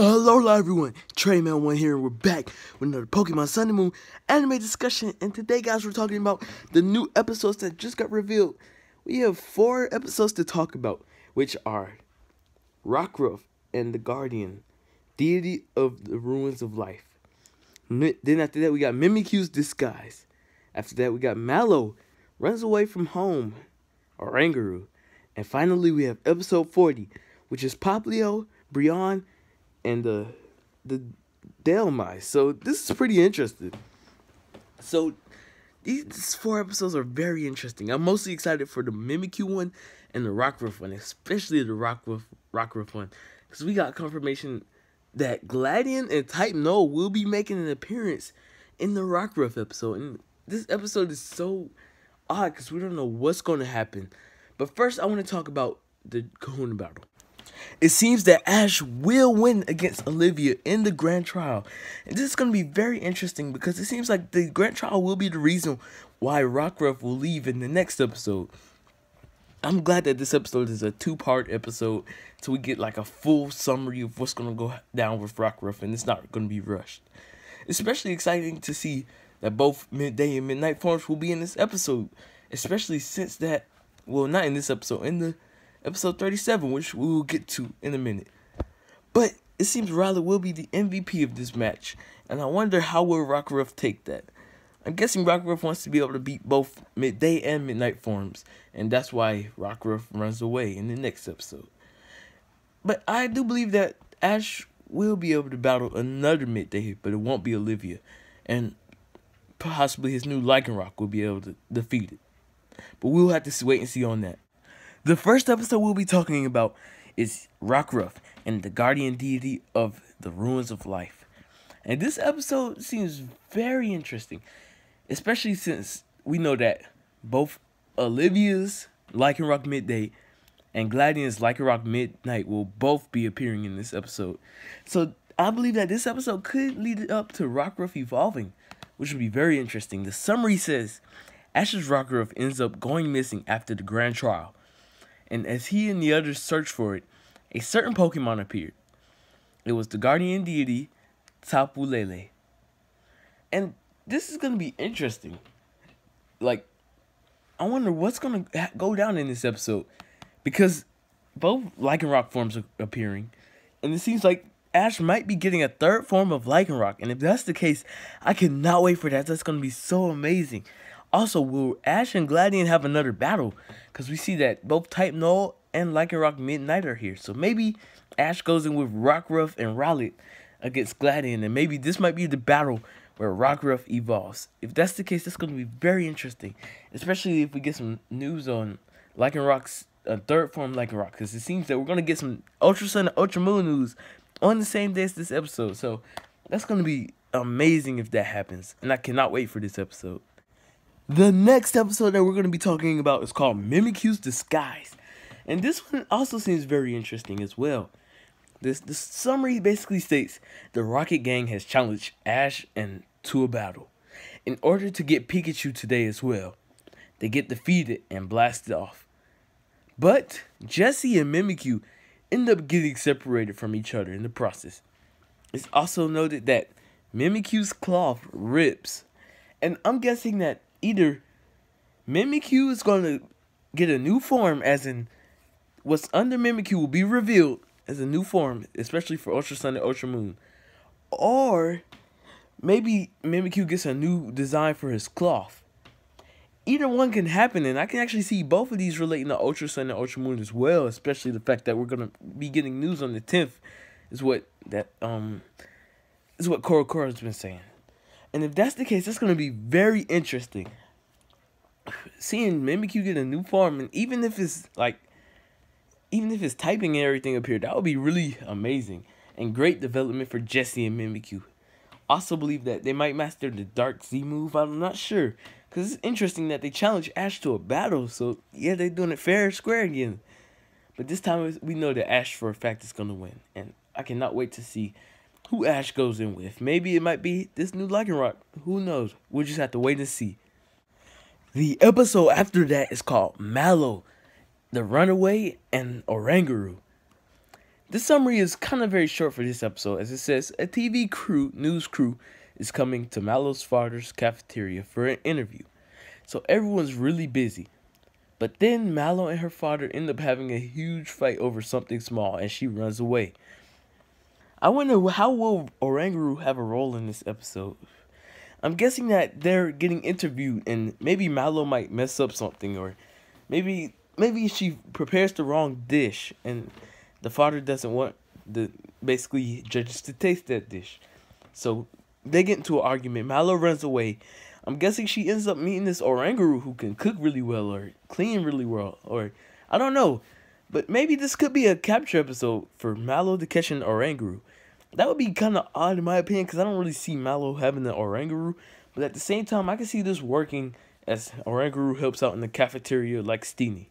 Hello everyone, Treyman1 here, and we're back with another Pokemon Sun and Moon anime discussion. And today, guys, we're talking about the new episodes that just got revealed. We have 4 episodes to talk about, which are Rockruff and the Guardian, Deity of the Ruins of Life. Then after that, we got Mimikyu's Disguise. After that, we got Mallow, Runs Away from Home, Oranguru. And finally, we have episode 40, which is Poplio, Brion, and the Delmice. So this is pretty interesting. So these 4 episodes are very interesting. I'm mostly excited for the Mimikyu one and the Rockruff one, especially the Rockruff one, because we got confirmation that Gladion and Type Null will be making an appearance in the Rockruff episode. And this episode is so odd because we don't know what's going to happen. But first, I want to talk about the Kahuna battle. It seems that Ash will win against Olivia in the Grand Trial. And this is going to be very interesting because it seems like the Grand Trial will be the reason why Rockruff will leave in the next episode. I'm glad that this episode is a 2-part episode, so we get like a full summary of what's going to go down with Rockruff, and it's not going to be rushed. Especially exciting to see that both midday and midnight forms will be in this episode, especially since that, well, not in this episode, in the episode 37, which we will get to in a minute. But it seems Riley will be the MVP of this match, and I wonder how will Rockruff take that. I'm guessing Rockruff wants to be able to beat both midday and midnight forms, and that's why Rockruff runs away in the next episode. But I do believe that Ash will be able to battle another midday, but it won't be Olivia, and possibly his new Lycanroc will be able to defeat it. But we'll have to wait and see on that. The first episode we'll be talking about is Rockruff and the Guardian Deity of the Ruins of Life. And this episode seems very interesting, especially since we know that both Olivia's Lycanroc Midday and Gladion's Lycanroc Midnight will both be appearing in this episode. So I believe that this episode could lead up to Rockruff evolving, which would be very interesting. The summary says Ash's Rockruff ends up going missing after the Grand Trial. And as he and the others searched for it, a certain Pokemon appeared. It was the Guardian Deity, Tapu Lele. And this is going to be interesting. Like, I wonder what's going to go down in this episode. Because both Lycanroc forms are appearing. And it seems like Ash might be getting a 3rd form of Lycanroc. And if that's the case, I cannot wait for that. That's going to be so amazing. Also, will Ash and Gladion have another battle? Because we see that both Type Null and Lycanroc Midnight are here. So maybe Ash goes in with Rockruff and Rowlet against Gladion. And maybe this might be the battle where Rockruff evolves. If that's the case, that's going to be very interesting. Especially if we get some news on Lycanroc's 3rd form Lycanroc. Because it seems that we're going to get some Ultra Sun and Ultra Moon news on the same day as this episode. So that's going to be amazing if that happens. And I cannot wait for this episode. The next episode that we're going to be talking about is called Mimikyu's Disguise. And this one also seems very interesting as well. The summary basically states the Rocket Gang has challenged Ash to a battle in order to get Pikachu today as well. They get defeated and blasted off. But Jessie and Mimikyu end up getting separated from each other in the process. It's also noted that Mimikyu's cloth rips. And I'm guessing that either Mimikyu is going to get a new form, as in what's under Mimikyu will be revealed as a new form, especially for Ultra Sun and Ultra Moon. Or maybe Mimikyu gets a new design for his cloth. Either one can happen, and I can actually see both of these relating to Ultra Sun and Ultra Moon as well, especially the fact that we're going to be getting news on the 10th is what Cora has been saying. And if that's the case, that's going to be very interesting. Seeing Mimikyu get a new form, and even if it's typing and everything up here, that would be really amazing. And great development for Jessie and Mimikyu. Also believe that they might master the Dark Z move. I'm not sure. Because it's interesting that they challenge Ash to a battle. So, yeah, they're doing it fair and square again. But this time, we know that Ash, for a fact, is going to win. And I cannot wait to see who Ash goes in with. Maybe it might be this new Lycanroc. Who knows? We'll just have to wait and see. The episode after that is called Mallow, the Runaway, and Oranguru. This summary is kind of very short for this episode, as it says a news crew, is coming to Mallow's father's cafeteria for an interview. So everyone's really busy. But then Mallow and her father end up having a huge fight over something small, and she runs away. I wonder, how will Oranguru have a role in this episode? I'm guessing that they're getting interviewed, and maybe Mallow might mess up something, or maybe she prepares the wrong dish, and the father doesn't want the judges to taste that dish. So they get into an argument. Mallow runs away. I'm guessing she ends up meeting this Oranguru who can cook really well or clean really well, or I don't know. But maybe this could be a capture episode for Mallow to catch an Oranguru. That would be kind of odd in my opinion, because I don't really see Mallow having an Oranguru. But at the same time, I can see this working as Oranguru helps out in the cafeteria like Steenie.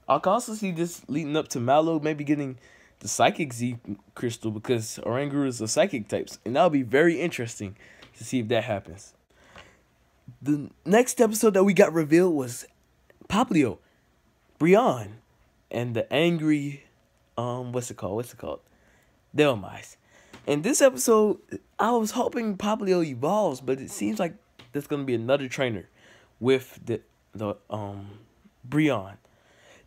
I can also see this leading up to Mallow maybe getting the Psychic Z crystal, because Oranguru is a psychic types. And that would be very interesting to see if that happens. The next episode that we got revealed was Poplio, Brian, and the angry, what's it called? Delmise. In this episode, I was hoping Poplio evolves, but it seems like there's gonna be another trainer with the Brian.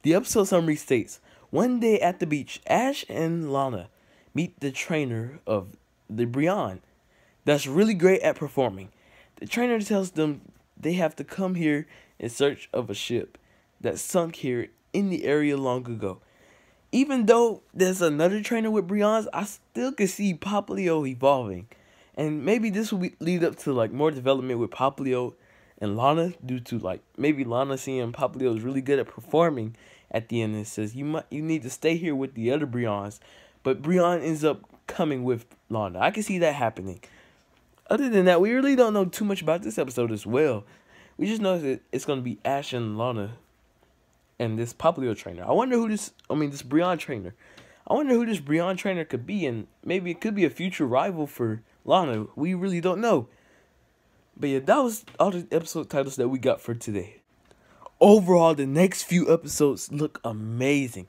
The episode summary states, one day at the beach, Ash and Lana meet the trainer of the Brian that's really great at performing. The trainer tells them they have to come here in search of a ship that sunk here in the area long ago. Even though there's another trainer with Brian's, I still can see Poplio evolving. And maybe this will lead up to like more development with Poplio and Lana, due to like maybe Lana seeing Poplio is really good at performing at the end, and says you need to stay here with the other Brians. But Brian ends up coming with Lana. I can see that happening. Other than that, we really don't know too much about this episode as well. We just know that it's going to be Ash and Lana and this Poplio trainer. I wonder who this Brian trainer. I wonder who this Brian trainer could be, and maybe it could be a future rival for Lana. We really don't know. But yeah, that was all the episode titles that we got for today. Overall, the next few episodes look amazing.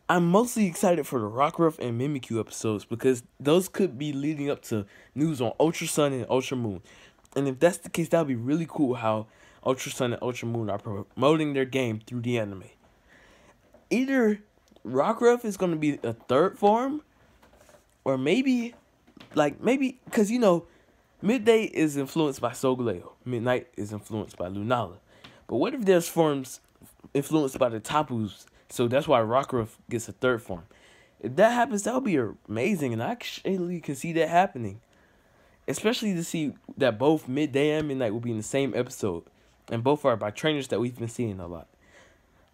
I'm mostly excited for the Rockruff and Mimikyu episodes, because those could be leading up to news on Ultra Sun and Ultra Moon. And if that's the case, that would be really cool how Ultra Sun and Ultra Moon are promoting their game through the anime. Either Rockruff is going to be a third form, or maybe, because Midday is influenced by Solgaleo, Midnight is influenced by Lunala. But what if there's forms influenced by the Tapus? So that's why Rockruff gets a third form. If that happens, that would be amazing, and I actually can see that happening. Especially to see that both Midday and Midnight will be in the same episode, and both are by trainers that we've been seeing a lot.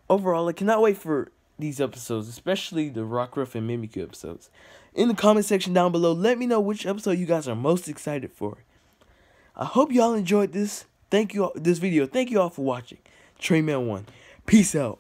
Overall, I cannot wait for these episodes, especially the Rockruff and Mimikyu episodes. In the comment section down below, let me know which episode you guys are most excited for. I hope y'all enjoyed this. Thank you all for watching. Trayman1. Peace out.